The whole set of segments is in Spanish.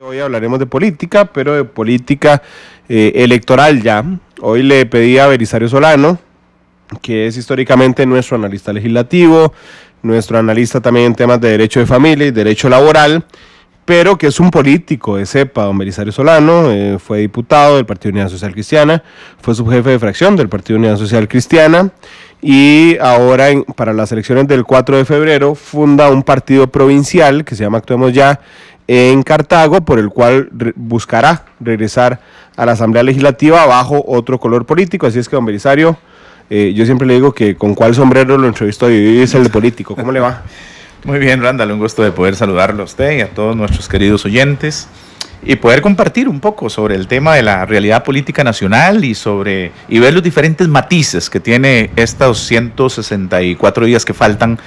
Hoy hablaremos de política, pero de política electoral ya. Hoy le pedí a Belisario Solano, que es históricamente nuestro analista legislativo, nuestro analista también en temas de derecho de familia y derecho laboral, pero que es un político de cepa, don Belisario Solano. Fue diputado del Partido Unidad Social Cristiana, fue subjefe de fracción del Partido Unidad Social Cristiana y ahora para las elecciones del 4 de febrero funda un partido provincial que se llama Actuemos Ya en Cartago, por el cual buscará regresar a la Asamblea Legislativa bajo otro color político. Así es que, don Belisario, yo siempre le digo que con cuál sombrero lo entrevisto y es el de político. ¿Cómo le va? Muy bien, Randall, un gusto de poder saludarlo a usted y a todos nuestros queridos oyentes y poder compartir un poco sobre el tema de la realidad política nacional y ver los diferentes matices que tiene estos 164 días que faltan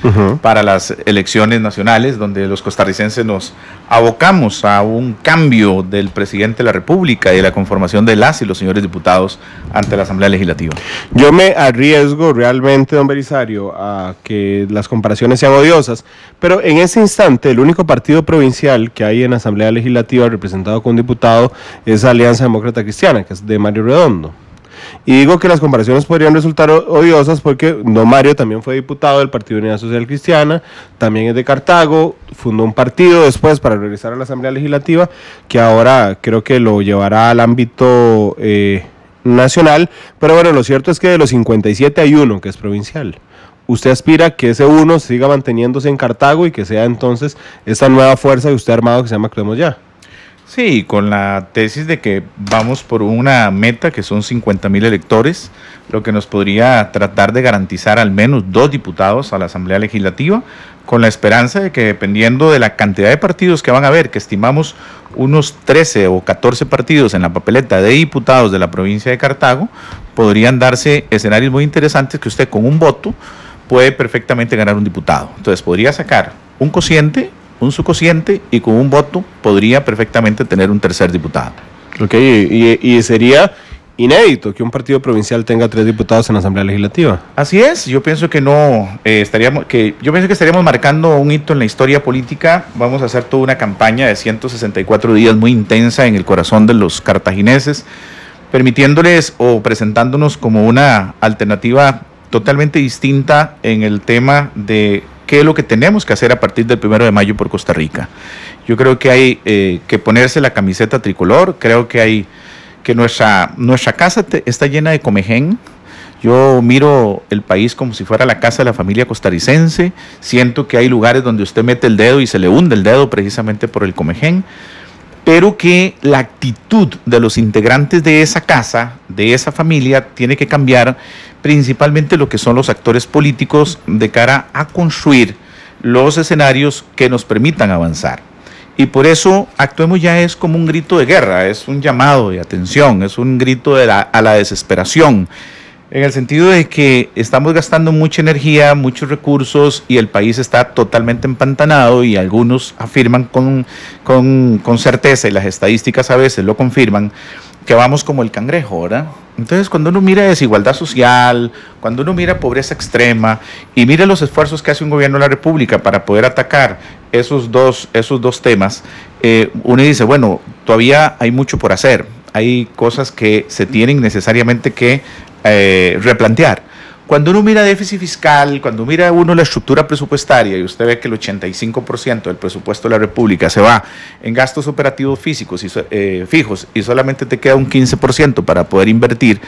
para las elecciones nacionales, donde los costarricenses nos abocamos a un cambio del presidente de la República y de la conformación de las y los señores diputados ante la Asamblea Legislativa. Yo me arriesgo realmente, don Belisario, a que las comparaciones sean odiosas, pero en ese instante el único partido provincial que hay en la Asamblea Legislativa representado con un diputado es Alianza Demócrata Cristiana, que es de Mario Redondo. Y digo que las comparaciones podrían resultar odiosas porque don Mario también fue diputado del Partido Unidad Social Cristiana, también es de Cartago, fundó un partido después para regresar a la Asamblea Legislativa, que ahora creo que lo llevará al ámbito nacional, pero bueno, lo cierto es que de los 57 hay uno que es provincial. ¿Usted aspira a que ese uno siga manteniéndose en Cartago y que sea entonces esta nueva fuerza que usted ha armado que se llama Actuemos Ya? Sí, con la tesis de que vamos por una meta que son 50,000 electores, lo que nos podría tratar de garantizar al menos 2 diputados a la Asamblea Legislativa, con la esperanza de que dependiendo de la cantidad de partidos que van a haber, que estimamos unos 13 o 14 partidos en la papeleta de diputados de la provincia de Cartago, podrían darse escenarios muy interesantes que usted con un voto puede perfectamente ganar un diputado. Entonces podría sacar un cociente, un subcociente y con un voto podría perfectamente tener un tercer diputado. Ok, y sería inédito que un partido provincial tenga 3 diputados en la Asamblea Legislativa. Así es, yo pienso que estaríamos marcando un hito en la historia política. Vamos a hacer toda una campaña de 164 días muy intensa en el corazón de los cartagineses, permitiéndoles o presentándonos como una alternativa totalmente distinta en el tema de qué es lo que tenemos que hacer a partir del 1 de mayo por Costa Rica. Yo creo que hay que ponerse la camiseta tricolor, creo que hay que nuestra casa está llena de comején. Yo miro el país como si fuera la casa de la familia costarricense, siento que hay lugares donde usted mete el dedo y se le hunde el dedo precisamente por el comején, pero que la actitud de los integrantes de esa casa, de esa familia, tiene que cambiar, principalmente lo que son los actores políticos de cara a construir los escenarios que nos permitan avanzar. Y por eso Actuemos Ya es como un grito de guerra, es un llamado de atención, es un grito a la desesperación, en el sentido de que estamos gastando mucha energía, muchos recursos y el país está totalmente empantanado y algunos afirman con certeza, y las estadísticas a veces lo confirman, que vamos como el cangrejo, ¿verdad? Entonces, cuando uno mira desigualdad social, cuando uno mira pobreza extrema y mira los esfuerzos que hace un gobierno de la República para poder atacar esos dos temas, uno dice, bueno, todavía hay mucho por hacer, hay cosas que se tienen necesariamente que replantear. Cuando uno mira déficit fiscal, cuando mira uno la estructura presupuestaria y usted ve que el 85% del presupuesto de la República se va en gastos operativos fijos y solamente te queda un 15% para poder invertir,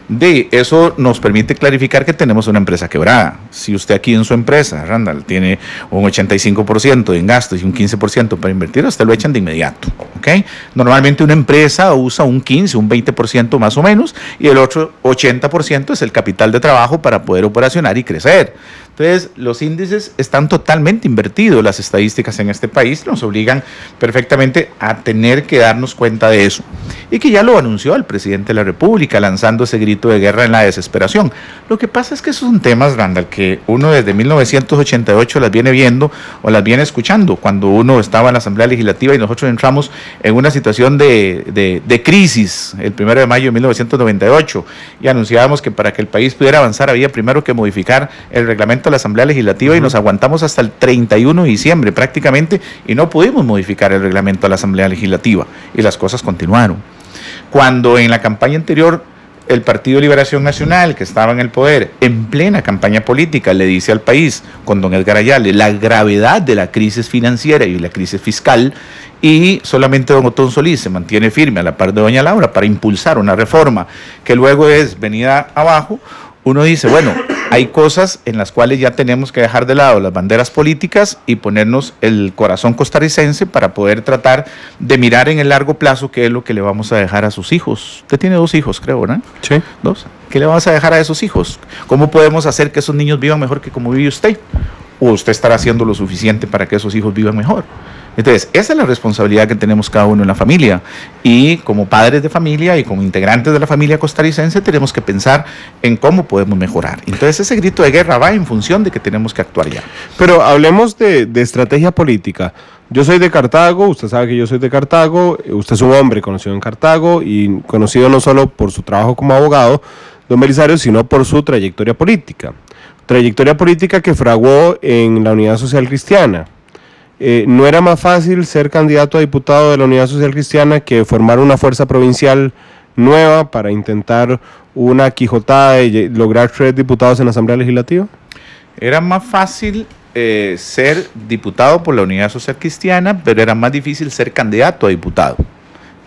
de eso nos permite clarificar que tenemos una empresa quebrada. Si usted aquí en su empresa, Randall, tiene un 85% en gastos y un 15% para invertir, usted lo echan de inmediato. ¿Okay? Normalmente una empresa usa un 15, un 20% más o menos, y el otro 80% es el capital de trabajo para poder operacionar y crecer. Entonces, los índices están totalmente invertidos, las estadísticas en este país nos obligan perfectamente a tener que darnos cuenta de eso. Y que ya lo anunció el presidente de la República, lanzando ese grito de guerra en la desesperación. Lo que pasa es que esos son temas, Randall, que uno desde 1988 las viene viendo o las viene escuchando, cuando uno estaba en la Asamblea Legislativa y nosotros entramos en una situación de crisis el 1 de mayo de 1998 y anunciábamos que para que el país pudiera avanzar había primero que modificar el reglamento reglamento de la Asamblea Legislativa y nos aguantamos hasta el 31 de diciembre prácticamente y no pudimos modificar el reglamento de la Asamblea Legislativa y las cosas continuaron. Cuando en la campaña anterior el Partido de Liberación Nacional, que estaba en el poder, en plena campaña política, le dice al país, con don Edgar Ayala, la gravedad de la crisis financiera y la crisis fiscal, y solamente don Otón Solís se mantiene firme a la par de doña Laura para impulsar una reforma que luego es venida abajo, uno dice, bueno, hay cosas en las cuales ya tenemos que dejar de lado las banderas políticas y ponernos el corazón costarricense para poder tratar de mirar en el largo plazo qué es lo que le vamos a dejar a sus hijos. Usted tiene 2 hijos, creo, ¿no? Sí. 2. ¿Qué le vamos a dejar a esos hijos? ¿Cómo podemos hacer que esos niños vivan mejor que como vive usted? ¿O usted estará haciendo lo suficiente para que esos hijos vivan mejor? Entonces, esa es la responsabilidad que tenemos cada uno en la familia, y como padres de familia y como integrantes de la familia costarricense tenemos que pensar en cómo podemos mejorar. Entonces, ese grito de guerra va en función de que tenemos que actuar ya. Pero hablemos de estrategia política. Yo soy de Cartago, usted sabe que yo soy de Cartago, usted es un hombre conocido en Cartago y conocido no solo por su trabajo como abogado, don Belisario, sino por su trayectoria política. Trayectoria política que fraguó en la Unidad Social Cristiana. ¿No era más fácil ser candidato a diputado de la Unidad Social Cristiana que formar una fuerza provincial nueva para intentar una quijotada de lograr 3 diputados en la Asamblea Legislativa? Era más fácil ser diputado por la Unidad Social Cristiana, pero era más difícil ser candidato a diputado.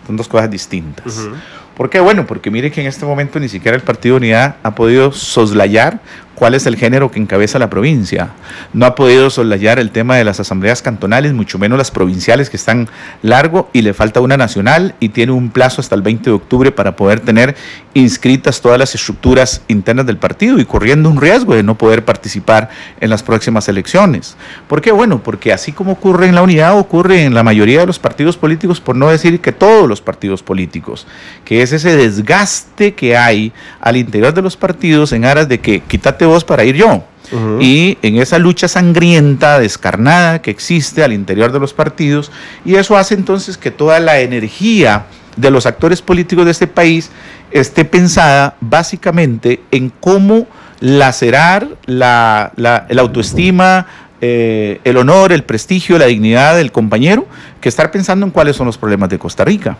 Son 2 cosas distintas. ¿Por qué? Bueno, porque mire que en este momento ni siquiera el Partido Unidad ha podido soslayar cuál es el género que encabeza la provincia. No ha podido soslayar el tema de las asambleas cantonales, mucho menos las provinciales, que están largo, y le falta una nacional, y tiene un plazo hasta el 20 de octubre para poder tener inscritas todas las estructuras internas del partido, y corriendo un riesgo de no poder participar en las próximas elecciones. ¿Por qué? Bueno, porque así como ocurre en la Unidad, ocurre en la mayoría de los partidos políticos, por no decir que todos los partidos políticos, que es ese desgaste que hay al interior de los partidos en aras de que quítate vos para ir yo. Y en esa lucha sangrienta, descarnada que existe al interior de los partidos, y eso hace entonces que toda la energía de los actores políticos de este país esté pensada básicamente en cómo lacerar la autoestima, el honor, el prestigio, la dignidad del compañero, que estar pensando en cuáles son los problemas de Costa Rica.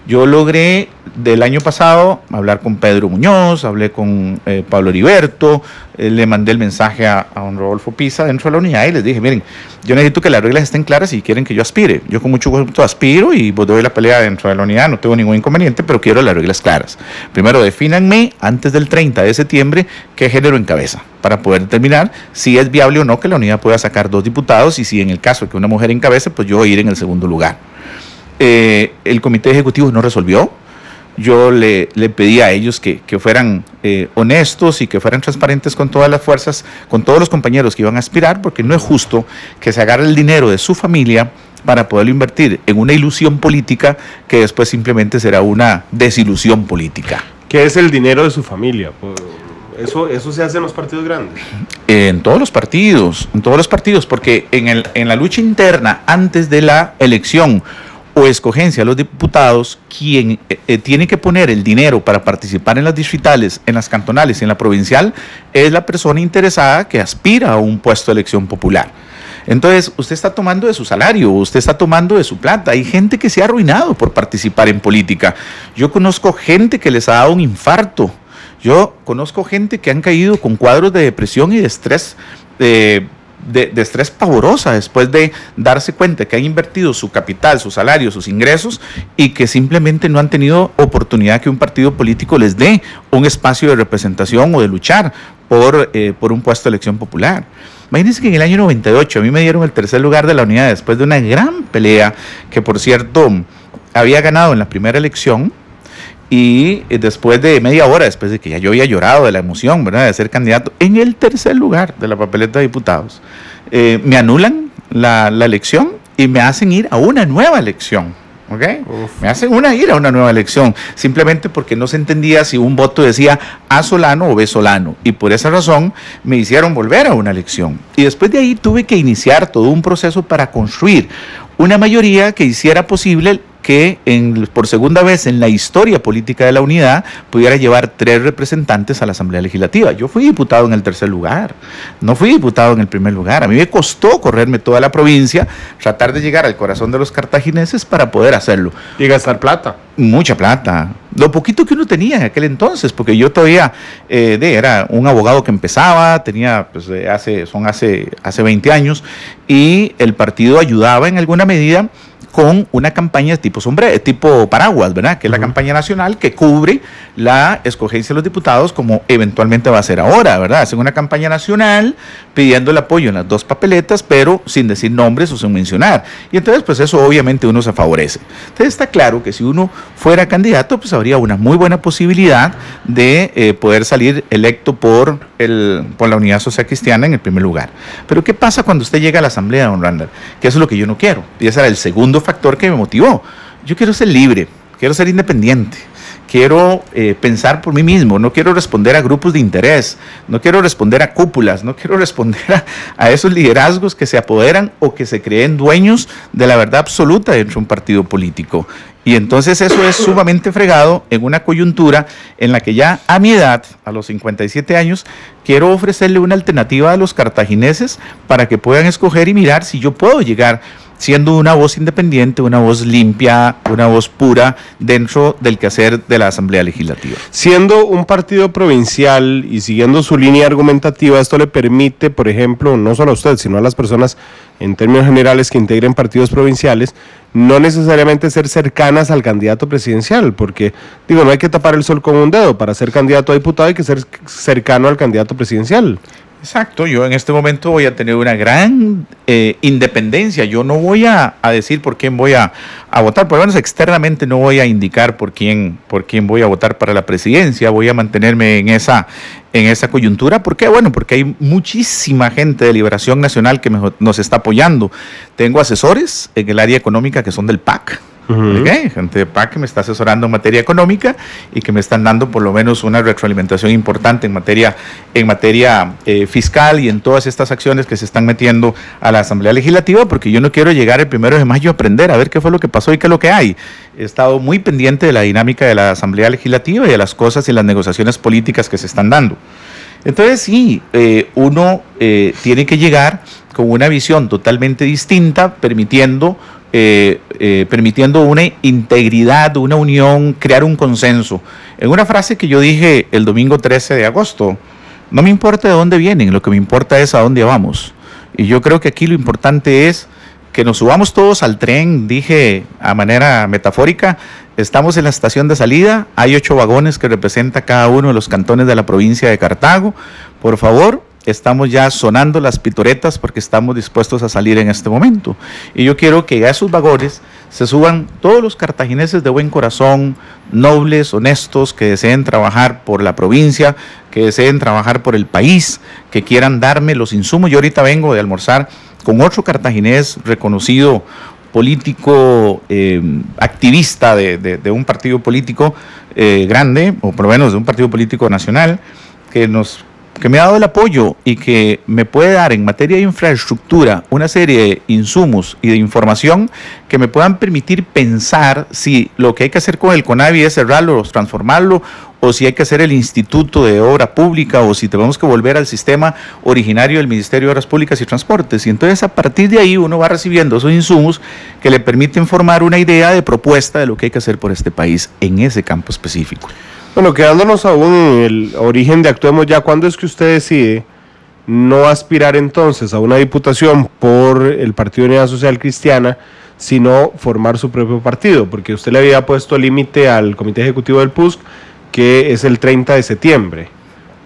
Yo logré del año pasado hablar con Pedro Muñoz, hablé con Pablo Heriberto, le mandé el mensaje a don Rodolfo Pisa dentro de la Unidad y les dije, miren, yo necesito que las reglas estén claras si quieren que yo aspire. Yo con mucho gusto aspiro y vos doy la pelea dentro de la Unidad, no tengo ningún inconveniente, pero quiero las reglas claras. Primero, defínanme antes del 30 de septiembre qué género encabeza, para poder determinar si es viable o no que la Unidad pueda sacar 2 diputados, y si en el caso de que una mujer encabece, pues yo ir en el segundo lugar. El comité ejecutivo no resolvió. Yo le pedí a ellos que fueran honestos y que fueran transparentes con todas las fuerzas, con todos los compañeros que iban a aspirar, porque no es justo que se agarre el dinero de su familia para poderlo invertir en una ilusión política que después simplemente será una desilusión política. ¿Qué es el dinero de su familia? ¿Eso se hace en los partidos grandes? En todos los partidos, porque en la lucha interna antes de la elección o escogencia de los diputados, quien tiene que poner el dinero para participar en las distritales, en las cantonales y en la provincial, es la persona interesada que aspira a un puesto de elección popular. Entonces, usted está tomando de su salario, usted está tomando de su plata. Hay gente que se ha arruinado por participar en política. Yo conozco gente que les ha dado un infarto. Yo conozco gente que han caído con cuadros de depresión y de estrés, de estrés pavorosa, después de darse cuenta que han invertido su capital, su salario, sus ingresos, y que simplemente no han tenido oportunidad que un partido político les dé un espacio de representación o de luchar por un puesto de elección popular. Imagínense que en el año 98 a mí me dieron el 3er lugar de la Unidad después de una gran pelea que, por cierto, había ganado en la primera elección. Y después de media hora, después de que ya yo había llorado de la emoción, ¿verdad?, de ser candidato, en el 3er lugar de la papeleta de diputados, me anulan la elección y me hacen ir a una nueva elección. ¿Okay? Me hacen ir a una nueva elección, simplemente porque no se entendía si un voto decía A Solano o B Solano, y por esa razón me hicieron volver a una elección. Y después de ahí tuve que iniciar todo un proceso para construir una mayoría que hiciera posible que por segunda vez en la historia política de la unidad pudiera llevar 3 representantes a la Asamblea Legislativa. Yo fui diputado en el 3er lugar, no fui diputado en el 1er lugar. A mí me costó correrme toda la provincia, tratar de llegar al corazón de los cartagineses para poder hacerlo. Y gastar plata. Mucha plata. Lo poquito que uno tenía en aquel entonces, porque yo todavía era un abogado que empezaba, tenía pues, hace 20 años, y el partido ayudaba en alguna medida con una campaña tipo paraguas, ¿verdad? Que es la campaña nacional que cubre la escogencia de los diputados, como eventualmente va a ser ahora, ¿verdad? Hacen una campaña nacional pidiendo el apoyo en las 2 papeletas, pero sin decir nombres o sin mencionar. Y entonces, pues eso obviamente uno se favorece. Entonces está claro que si uno fuera candidato, pues habría una muy buena posibilidad de poder salir electo por la Unidad Social Cristiana en el 1er lugar. Pero ¿qué pasa cuando usted llega a la Asamblea, don Randall? Que eso es lo que yo no quiero. Y ese era el segundo factor que me motivó. Yo quiero ser libre, quiero ser independiente, quiero pensar por mí mismo, no quiero responder a grupos de interés, no quiero responder a cúpulas, no quiero responder a esos liderazgos que se apoderan o que se creen dueños de la verdad absoluta dentro de un partido político. Y entonces eso es sumamente fregado en una coyuntura en la que ya a mi edad, a los 57 años, quiero ofrecerle una alternativa a los cartagineses para que puedan escoger y mirar si yo puedo llegar siendo una voz independiente, una voz limpia, una voz pura dentro del quehacer de la Asamblea Legislativa. Siendo un partido provincial y siguiendo su línea argumentativa, esto le permite, por ejemplo, no solo a usted, sino a las personas en términos generales que integren partidos provinciales, no necesariamente ser cercanas al candidato presidencial, porque, digo, no hay que tapar el sol con un dedo. Para ser candidato a diputado hay que ser cercano al candidato presidencial. Exacto, yo en este momento voy a tener una gran independencia. Yo no voy a decir por quién voy a votar, por lo menos externamente no voy a indicar por quién voy a votar para la presidencia. Voy a mantenerme en esa coyuntura. ¿Por qué? Bueno, porque hay muchísima gente de Liberación Nacional que nos está apoyando. Tengo asesores en el área económica que son del PAC. Gente de PAC que me está asesorando en materia económica y que me están dando por lo menos una retroalimentación importante en materia fiscal y en todas estas acciones que se están metiendo a la Asamblea Legislativa, porque yo no quiero llegar el 1 de mayo a aprender a ver qué fue lo que pasó y qué es lo que hay. He estado muy pendiente de la dinámica de la Asamblea Legislativa y de las cosas y las negociaciones políticas que se están dando. Entonces sí, uno tiene que llegar con una visión totalmente distinta, permitiendo una integridad, una unión, crear un consenso. En una frase que yo dije el domingo 13 de agosto, no me importa de dónde vienen, lo que me importa es a dónde vamos. Y yo creo que aquí lo importante es que nos subamos todos al tren, dije a manera metafórica. Estamos en la estación de salida, hay 8 vagones que representa cada uno de los cantones de la provincia de Cartago. Por favor, estamos ya sonando las pitoretas porque estamos dispuestos a salir en este momento. Y yo quiero que a esos vagones se suban todos los cartagineses de buen corazón, nobles, honestos, que deseen trabajar por la provincia, que deseen trabajar por el país, que quieran darme los insumos. Yo ahorita vengo de almorzar con otro cartaginés reconocido, político, activista de un partido político grande, o por lo menos de un partido político nacional, que me ha dado el apoyo y que me puede dar en materia de infraestructura una serie de insumos y de información que me puedan permitir pensar si lo que hay que hacer con el CONAVI es cerrarlo o transformarlo, o si hay que hacer el Instituto de Obra Pública, o si tenemos que volver al sistema originario del Ministerio de Obras Públicas y Transportes. Y entonces a partir de ahí uno va recibiendo esos insumos que le permiten formar una idea de propuesta de lo que hay que hacer por este país en ese campo específico. Bueno, quedándonos aún en el origen de Actuemos Ya, ¿cuándo es que usted decide no aspirar entonces a una diputación por el Partido Unidad Social Cristiana, sino formar su propio partido? Porque usted le había puesto límite al Comité Ejecutivo del PUSC, que es el 30 de septiembre.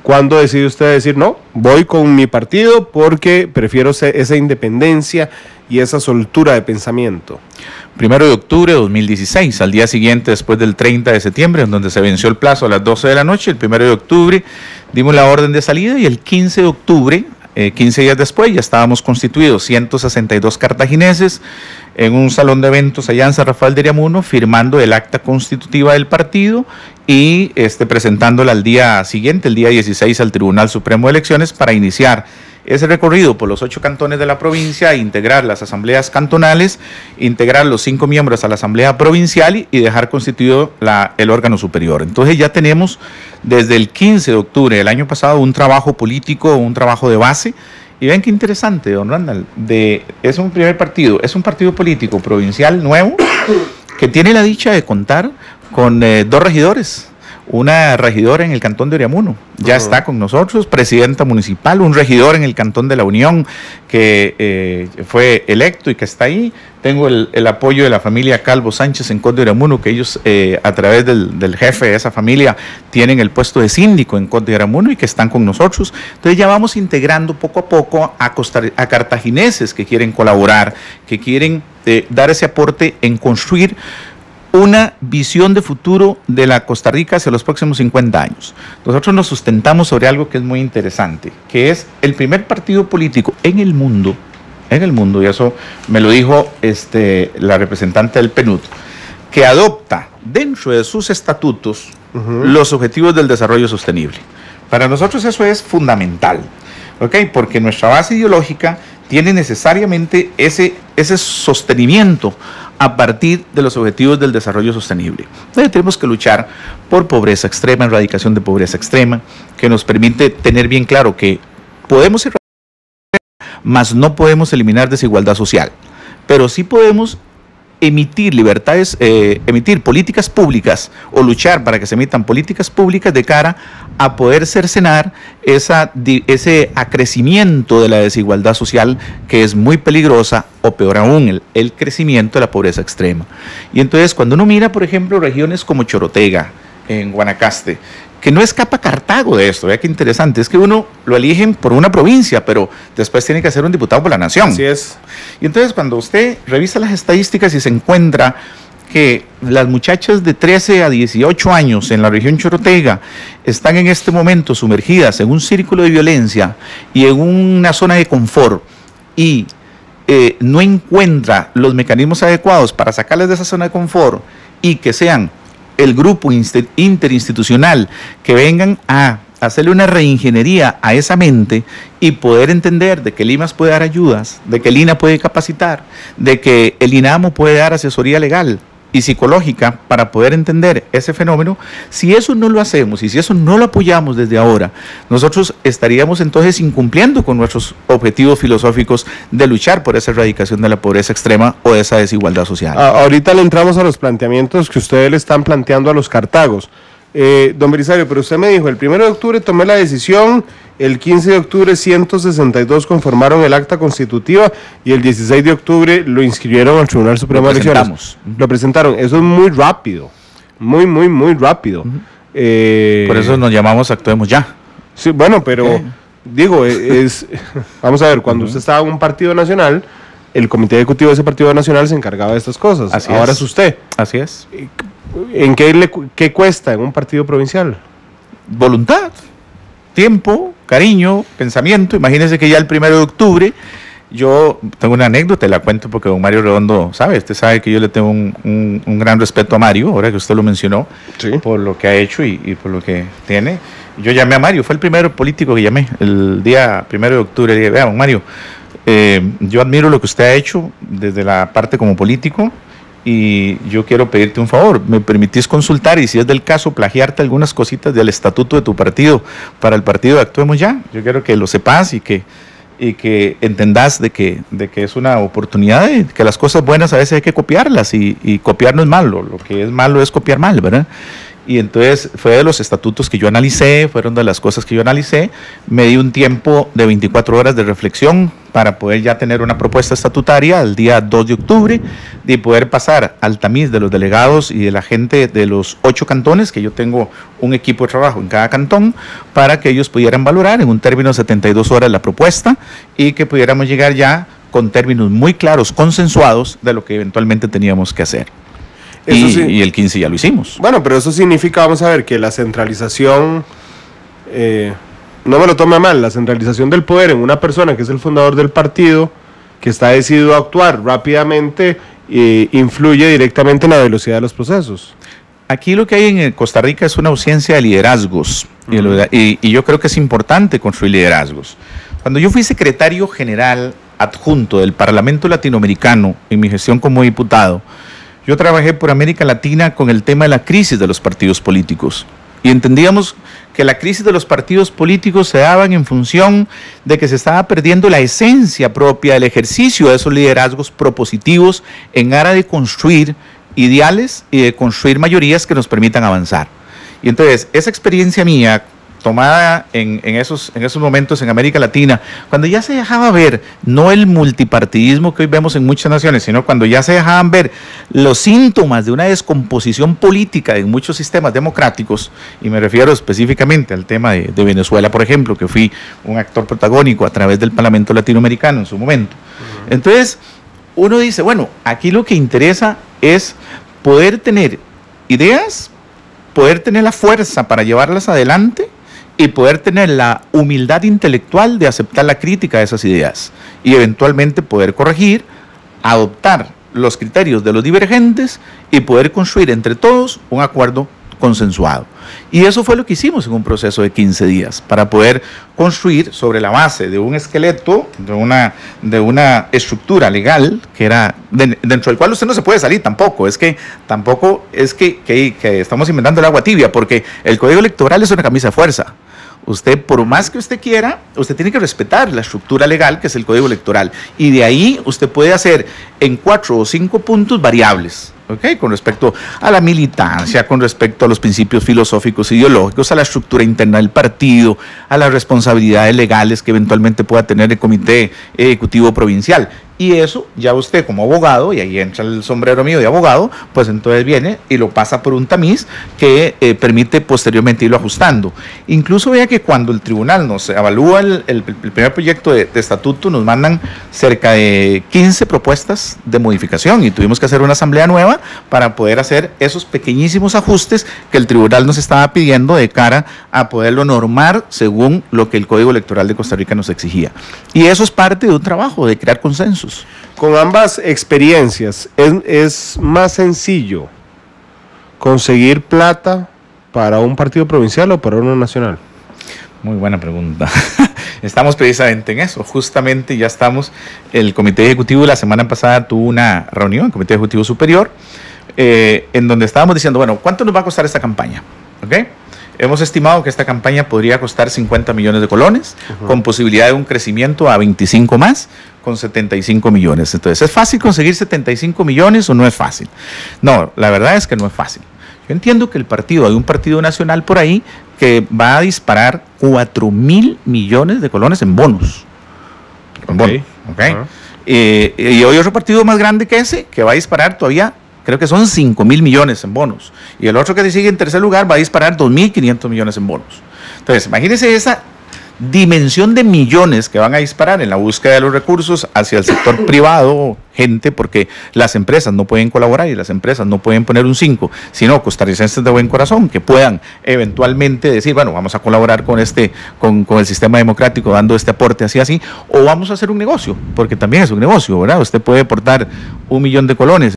¿Cuándo decide usted decir, no, voy con mi partido porque prefiero esa independencia y esa soltura de pensamiento? 1 de octubre de 2016, al día siguiente, después del 30 de septiembre, en donde se venció el plazo a las 12 de la noche, el 1 de octubre dimos la orden de salida y el 15 de octubre, 15 días después, ya estábamos constituidos 162 cartagineses en un salón de eventos allá en San Rafael de Ariamuno, firmando el acta constitutiva del partido y presentándola al día siguiente, el día 16, al Tribunal Supremo de Elecciones para iniciar ese recorrido por los 8 cantones de la provincia, integrar las asambleas cantonales, integrar los 5 miembros a la asamblea provincial y dejar constituido el órgano superior. Entonces ya tenemos desde el 15 de octubre del año pasado un trabajo político, un trabajo de base. Y ven qué interesante, don Randall, es un primer partido, es un partido político provincial nuevo que tiene la dicha de contar con 2 regidores. Una regidora en el cantón de Oriamuno, ya está con nosotros, presidenta municipal, un regidor en el cantón de La Unión que fue electo y que está ahí. Tengo el apoyo de la familia Calvo Sánchez en Código de Oriamuno, que ellos a través del jefe de esa familia tienen el puesto de síndico en Código de Oriamuno y que están con nosotros. Entonces ya vamos integrando poco a poco a cartagineses que quieren colaborar, que quieren dar ese aporte en construir una visión de futuro de la Costa Rica hacia los próximos 50 años. Nosotros nos sustentamos sobre algo que es muy interesante, que es el primer partido político en el mundo, y eso me lo dijo la representante del PNUD, que adopta dentro de sus estatutos los objetivos del desarrollo sostenible. Para nosotros eso es fundamental, ¿ok? Porque nuestra base ideológica tiene necesariamente ese sostenimiento a partir de los objetivos del desarrollo sostenible. Entonces tenemos que luchar por pobreza extrema, erradicación de pobreza extrema, que nos permite tener bien claro que podemos erradicar, mas no podemos eliminar desigualdad social, pero sí podemos emitir emitir políticas públicas o luchar para que se emitan políticas públicas de cara a poder cercenar ese acrecimiento de la desigualdad social que es muy peligrosa, o peor aún, el crecimiento de la pobreza extrema. Y entonces cuando uno mira, por ejemplo, regiones como Chorotega, en Guanacaste, que no escapa Cartago de esto, vea qué interesante, es que uno lo eligen por una provincia, pero después tiene que ser un diputado por la nación. Así es. Y entonces cuando usted revisa las estadísticas y se encuentra que las muchachas de 13 a 18 años en la región Chorotega están en este momento sumergidas en un círculo de violencia y en una zona de confort y no encuentra los mecanismos adecuados para sacarles de esa zona de confort y que sean el grupo interinstitucional que vengan a hacerle una reingeniería a esa mente y poder entender de que el IMAS puede dar ayudas, de que el INA puede capacitar, de que el INAMO puede dar asesoría legal y psicológica para poder entender ese fenómeno. Si eso no lo hacemos y si eso no lo apoyamos desde ahora, nosotros estaríamos entonces incumpliendo con nuestros objetivos filosóficos de luchar por esa erradicación de la pobreza extrema o de esa desigualdad social. Ahorita le entramos a los planteamientos que ustedes le están planteando a los cartagos. Don Belisario, pero usted me dijo, el 1 de octubre tomé la decisión, el 15 de octubre 162 conformaron el acta constitutiva y el 16 de octubre lo inscribieron al Tribunal Supremo de Elecciones. Lo presentaron, eso es muy rápido, muy rápido. Por eso nos llamamos Actuemos Ya. Sí, bueno, pero digo, vamos a ver, cuando usted estaba en un partido nacional, el comité ejecutivo de ese partido nacional se encargaba de estas cosas. Así Ahora es usted. Así es. ¿En qué cuesta en un partido provincial? Voluntad, tiempo, cariño, pensamiento. Imagínense que ya el 1 de octubre, yo tengo una anécdota, la cuento porque don Mario Redondo sabe, usted sabe que yo le tengo un gran respeto a Mario, ahora que usted lo mencionó, sí, por lo que ha hecho y por lo que tiene. Yo llamé a Mario, fue el primer político que llamé, el día 1 de octubre, dije, vea, don Mario, yo admiro lo que usted ha hecho desde la parte como político, y yo quiero pedirte un favor, me permitís consultar y si es del caso plagiarte algunas cositas del estatuto de tu partido para el partido de Actuemos Ya. Yo quiero que lo sepas y que entendás de que es una oportunidad, de que las cosas buenas a veces hay que copiarlas y copiar no es malo, lo que es malo es copiar mal, ¿verdad? Y entonces fue de los estatutos que yo analicé, fueron de las cosas que yo analicé, me di un tiempo de 24 horas de reflexión para poder ya tener una propuesta estatutaria el día 2 de octubre, de poder pasar al tamiz de los delegados y de la gente de los 8 cantones, que yo tengo un equipo de trabajo en cada cantón, para que ellos pudieran valorar en un término de 72 horas la propuesta y que pudiéramos llegar ya con términos muy claros, consensuados, de lo que eventualmente teníamos que hacer. Eso sí. Y el 15 ya lo hicimos. Bueno, pero eso significa, vamos a ver, que la centralización, no me lo tome mal, la centralización del poder en una persona que es el fundador del partido, que está decidido a actuar rápidamente, influye directamente en la velocidad de los procesos. Aquí lo que hay en Costa Rica es una ausencia de liderazgos, y yo creo que es importante construir liderazgos. Cuando yo fui secretario general adjunto del Parlamento Latinoamericano en mi gestión como diputado, yo trabajé por América Latina con el tema de la crisis de los partidos políticos. Y entendíamos que la crisis de los partidos políticos se daban en función de que se estaba perdiendo la esencia propia del ejercicio de esos liderazgos propositivos en aras de construir ideales y de construir mayorías que nos permitan avanzar. Y entonces, esa experiencia mía, tomada en esos momentos en América Latina, cuando ya se dejaba ver, no el multipartidismo que hoy vemos en muchas naciones, sino cuando ya se dejaban ver los síntomas de una descomposición política en muchos sistemas democráticos, y me refiero específicamente al tema de Venezuela, por ejemplo, que fui un actor protagónico a través del Parlamento Latinoamericano en su momento. Entonces, uno dice, bueno, aquí lo que interesa es poder tener ideas, poder tener la fuerza para llevarlas adelante, y poder tener la humildad intelectual de aceptar la crítica de esas ideas y eventualmente poder corregir, adoptar los criterios de los divergentes y poder construir entre todos un acuerdo consensuado. Y eso fue lo que hicimos en un proceso de 15 días, para poder construir sobre la base de un esqueleto, de una estructura legal, que era dentro del cual usted no se puede salir tampoco es que estamos inventando el agua tibia, porque el Código Electoral es una camisa de fuerza. Usted, por más que usted quiera, usted tiene que respetar la estructura legal que es el Código Electoral, y de ahí usted puede hacer en 4 o 5 puntos variables. Okay, con respecto a la militancia, con respecto a los principios filosóficos, ideológicos, a la estructura interna del partido, a las responsabilidades legales que eventualmente pueda tener el Comité Ejecutivo Provincial. Y eso ya usted como abogado, y ahí entra el sombrero mío de abogado, pues entonces viene y lo pasa por un tamiz que permite posteriormente irlo ajustando. Incluso vea que cuando el tribunal nos evalúa el primer proyecto de estatuto, nos mandan cerca de 15 propuestas de modificación y tuvimos que hacer una asamblea nueva para poder hacer esos pequeñísimos ajustes que el tribunal nos estaba pidiendo de cara a poderlo normar según lo que el Código Electoral de Costa Rica nos exigía. Y eso es parte de un trabajo de crear consensos. Con ambas experiencias, ¿es más sencillo conseguir plata para un partido provincial o para uno nacional? Muy buena pregunta. Estamos precisamente en eso. Justamente ya estamos, el Comité Ejecutivo la semana pasada tuvo una reunión, el Comité Ejecutivo Superior, en donde estábamos diciendo, bueno, ¿cuánto nos va a costar esta campaña? ¿Okay? Hemos estimado que esta campaña podría costar 50 millones de colones, con posibilidad de un crecimiento a 25 más, con 75 millones. Entonces, ¿es fácil conseguir 75 millones o no es fácil? No, la verdad es que no es fácil. Yo entiendo que hay un partido nacional por ahí que va a disparar 4.000 millones de colones en bonos. Okay. Y hay otro partido más grande que ese que va a disparar todavía, creo que son 5.000 millones en bonos. Y el otro que sigue en tercer lugar va a disparar 2.500 millones en bonos. Entonces, imagínense esa dimensión de millones que van a disparar en la búsqueda de los recursos hacia el sector privado, gente, porque las empresas no pueden colaborar y las empresas no pueden poner un 5, sino costarricenses de buen corazón que puedan eventualmente decir, bueno, vamos a colaborar con el sistema democrático dando este aporte así, o vamos a hacer un negocio, porque también es un negocio, ¿verdad? Usted puede aportar 1 millón de colones